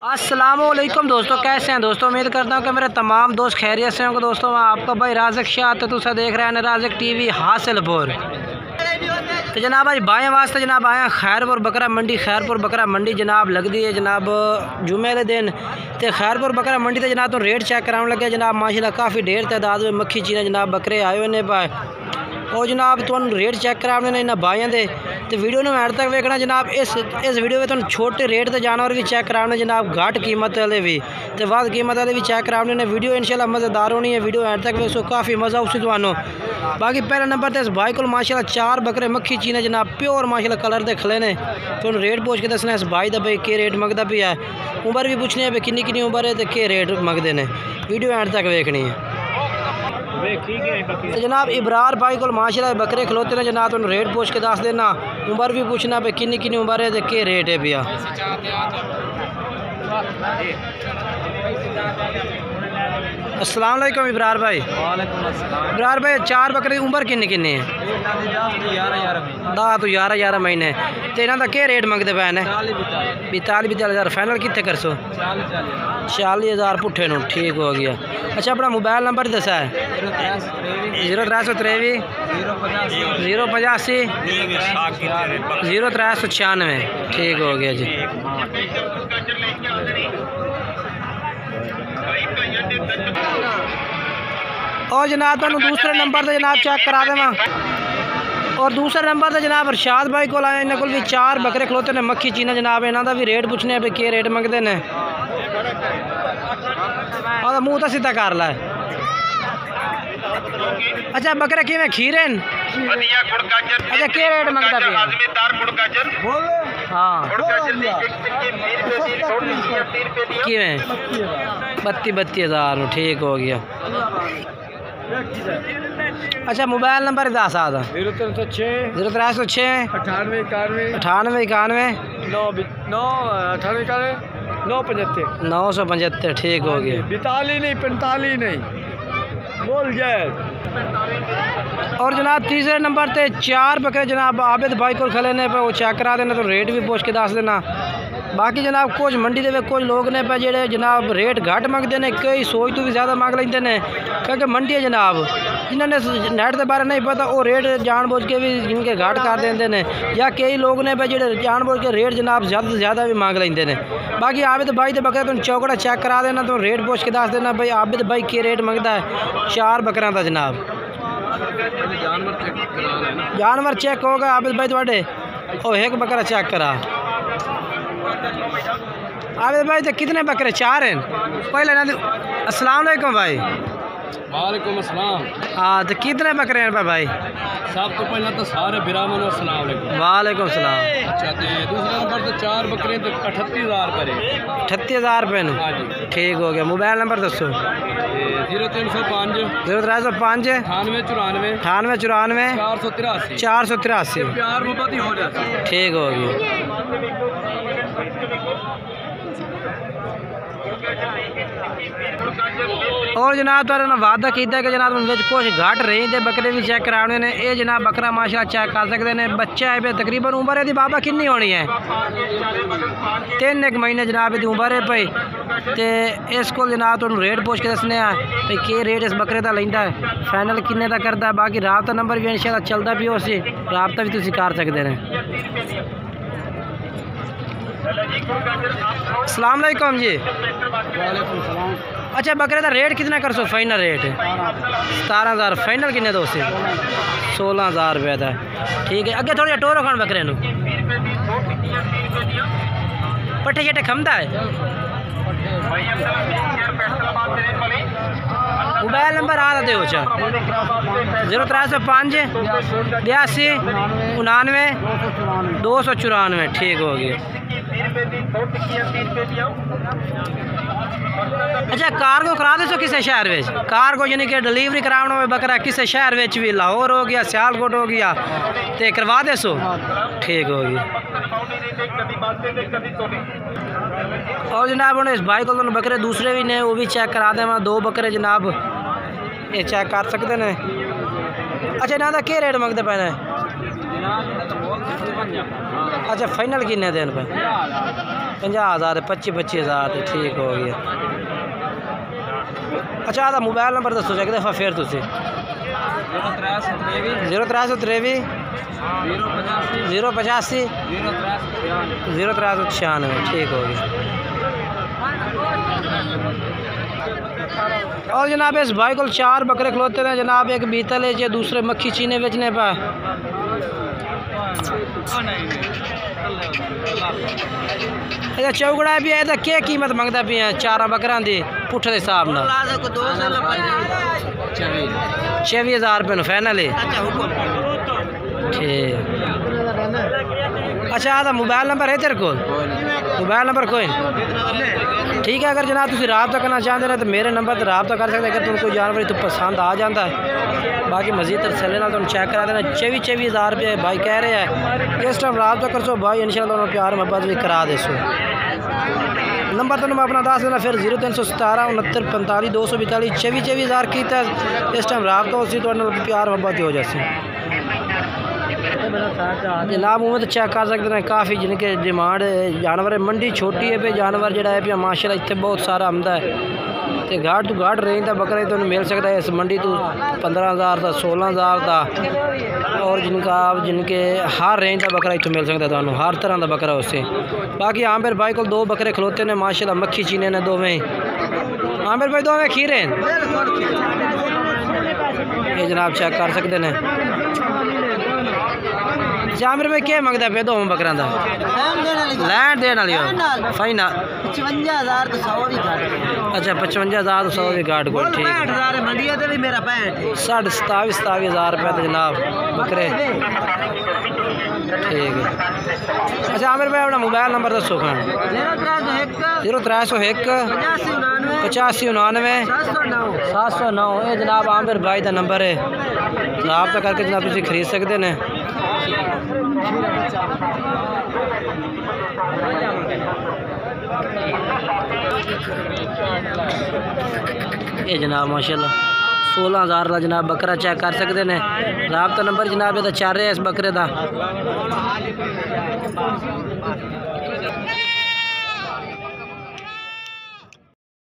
अस्सलामुअलैकुम दोस्तों, कैसे हैं दोस्तों। उम्मीद करता हूँ कि मेरे तमाम दोस्त खैरियत से होंगे। दोस्तों आपका भाई राज़िक शाह तो तुसा देख रहे हैं राज़िक टीवी हासिलपुर। तो जनाब आज बाएँ वास्ते जनाब आए खैरपुर बकरा मंडी। खैरपुर बकरा मंडी जनाब लगती है जनाब जुमे के दिन। तो खैरपुर बकरा मंडी तो जनाब तो रेट चेक कराने लगे जनाब। माशाल्लाह काफ़ी ढेर तादाद में मक्खी चीने जनाब बकरे आए हुए ने पाए और जनाब तुम रेट चेक कराने ने इन्होंने बाइया दे। तो वीडियो में एंड तक वेखना जनाब। इस वीडियो में तुम छोटे रेट के जानवर भी चेक कराने जनाब, घट कीमत वाले भी तो वध कीमत वाले भी चेक कराने ने। वीडियो इंशाल्लाह मज़ेदार होनी है। वीडियो एंड तक वेखो, काफ़ी मज़ा उसी तुहानू। बाकी पहले नंबर पर इस भाई को माशाल्लाह 4 बकरे मक्खी चीने जनाब प्योर माशाल्लाह कलर के खले ने। तो रेट पूछ के दसना इस भाई का भाई के रेट मंगता भी है। उम्र भी पूछनी है भाई किन्नी किन्नी उम्र है तो के रेट मंगते हैं। वीडियो एंड तक वेखनी है। तो जनाब इब्रार भाई को माशाल्लाह बकरे खलोते हैं जनाब। तो रेट पूछ के दस देना, उम्र भी पूछना भाई किन्नी किन्नी उम्र है तो के रेट है भैया। अस्सलाम वालेकुम इब्रार भाई। इब्रार भाई 4 बकरे उम्र किन्नी किन्नी है? 10 तो 11 महीने। तो इन्हों का क्या रेट मंगते पे ने? 42-42 फाइनल कितने कर सो? 40,000 पुट्ठे नु। ठीक हो गया। अच्छा अपना मोबाइल नंबर दसा है? 0323 085 0396। ठीक हो गया जी। और जनाब तुम दूसरे नंबर से जनाब चेक करा देवा। और दूसरे नंबर से जनाब अरशाद भाई को आए, इन्होंने भी 4 बकरे खलोते ने मक्खी चीना जनाब। इन्हों का भी रेट पूछने भाई के रेट मंगते हैं। और मुँह तो सीधा कर ला। अच्छा बकरे किमें खीरे? अच्छा के रेट मंगता पे? हाँ किमें 32,000। ठीक हो गया। अच्छा मोबाइल नंबर दस आता? 0306 98 91 975। ठीक हो गया। 42 नहीं 45 नहीं बोल जाए। और जनाब तीसरे नंबर पे 4 बकरे जनाब आबिद भाई को खले ने पे वो चेक करा देना। तो रेट भी पूछ के दस देना। बाकी जनाब कुछ मंडी के कुछ लोग ने पे जेडे जनाब रेट घट मंगते हैं, कई सोच तो भी ज़्यादा मंग लेंगे ने क्योंकि मंडी है जनाब। जिन्होंने नेट के बारे नहीं पता वो रेट जानबूझ के भी जिनके घट कर देंगे ने, या कई लोग ने पे जेडे जानबूझ के रेट जनाब ज़्यादा से ज़्यादा भी मांग लेंगे ने। बाकी आबिद भाई के बकरे तुम चौकड़ा चेक करा देना। तो रेट पूछ के दस देना भाई आबिद भाई के रेट मंगता है 4 बकरा का जनाब। जानवर चेक होगा आबिद भाई थोड़े और एक बकरा चेक करा। आबिद भाई तो कितने बकरे? 4 हैं पहले ना। अस्सलाम वालेकुम भाई। वालेकुम अस्सलाम। हाँ तो कितने बकरे हैं भाई? सब तो पहले तो सारे बिरामन और अस्सलाम वालेकुम। वालेकुम सलाम। अच्छा तो दूसरे नंबर तो 4 बकरे तो 38,000 रुपये। 38,000 रुपये। हाँ जी ठीक हो गया। मोबाइल नंबर दसो? 0305 0305 98 94 483। प्यार मोहब्बत ही हो जाता है। ठीक हो गया। और जनाब तुम वादा किया कि जनाब उन कुछ घट रही थे बकरे भी चेक कराने ने। ये जनाब बकरा माशाल्लाह चेक कर सकते हैं। बच्चा है पे तकरीबन उम्र है बाबा कितनी होनी है? 3 महीने जनाब की उम्र है भाई। तो इसको जनाब तुम रेट पूछ के दसने भाई के रेट इस बकरे का लेंदा है, फाइनल किन्ने का करता है। बाकी राबता नंबर भी इंशाल्लाह चलता भी उसी राबता भी तुम कर सकते हैं। अस्सलाम वालेकुम जी। वालेकुम सलाम। अच्छा बकरे का रेट कितना कर सो? Final rate 17,000। फाइनल किन्ने दो से? 16,000 रुपये का। ठीक है। अगे थोड़ा टोरो खान बकरे नू पट्ठे शट्ठे खमदा है। मोबाइल नंबर आ दे 0305 82 99 294। ठीक हो गया। अच्छा कार्गो करा दे सो किसी शहर में? कार्गो यानी कि डिलीवरी कराना हो बकरा किसी शहर में भी, लाहौर हो गया सियालकोट हो गया तो करवा दे सो? ठीक हो गया। और जनाब उन्हें इस भाई को बकरे दूसरे भी ने वो भी चेक करा दें। 2 बकरे जनाब ये चेक कर सकते हैं। अच्छा इन्हों का क्या रेट मंगते पे ने? अच्छा फाइनल किन्ने दिन पे? 50,000 25,000 ठीक हो गया। अच्छा आदा मोबाइल नंबर दसो एक दफ़ा फिर तुसी 0383 085 0396 ठीक हो गया। और जनाब इस भाई को 4 बकरे खलोते हैं जनाब, एक बीतल है जो दूसरे मक्खी चीने बेचने पर। अच्छा चौगड़ा भी है तो क्या कीमत मंगता भी है 4 बकरा की पुट्ठे के हिसाब न 26,000 रुपये फाइनल है ठीक। अच्छा आदा मोबाइल नंबर है तेरे को? मोबाइल नंबर कोई ठीक है। अगर जनाब तुम रब्ता करना चाहते हैं तो मेरे नंबर पर रब्ता कर सकते। अगर तुम कोई जानवर तो पसंद आ जाता है, बाकी मजीद तसल्ली ना तुम चेक करा देना। 24,000 रुपये भाई कह रहे हैं। इस टाइम रब्ता कर सो भाई इंशाल्लाह प्यार मोहब्बत भी करा दे सो। नंबर तो मैं अपना दस देना फिर 0317 69 45 242 24,000 की तक इस टाइम रब्ता उसी तो प्यार मोहब्बत हो जाए जनाब। उमें तो चेक कर सकते हैं काफ़ी जिनके डिमांड जानवर है। मंडी छोटी है पे जानवर जरा है पे माशाल्लाह इतने बहुत सारा आमदा है तो घाट टू घाट रेंज का बकरा तो मिल सकता है इस मंडी तो 15,000 का 16,000 का और जिनके हर रेंज का बकरा इतने मिल सकता है तो हर तरह का बकरा उससे। बाकी आमिर भाई को 2 बकरे खलोते ने माशाल्लाह मक्खी चीने ने दोवें। आमिर भाई दोवें खीरे ये जनाब चेक कर सकते हैं। जामिर में क्या मंगता पे 2 बकरा का लैंड देने वाली फाइनल 55,000 तो 100 भी घाट। अच्छा 55,000 तो 100 भी घाट को ठीक 60 27,000 रुपये तो जनाब बकरे ठीक है। अच्छा आमिर भाई अपना मोबाइल नंबर दसो खान 0301 8599 709 ये जनाब आमिर भाई का नंबर है। रब्ता करके जनाब तुम खरीद सकते हैं। ये जनाब माशाल्लाह 16,000 का जनाब बकरा चेक कर सकते हैं। रब्ता नंबर जनाब ये चल रहा है इस बकरे का।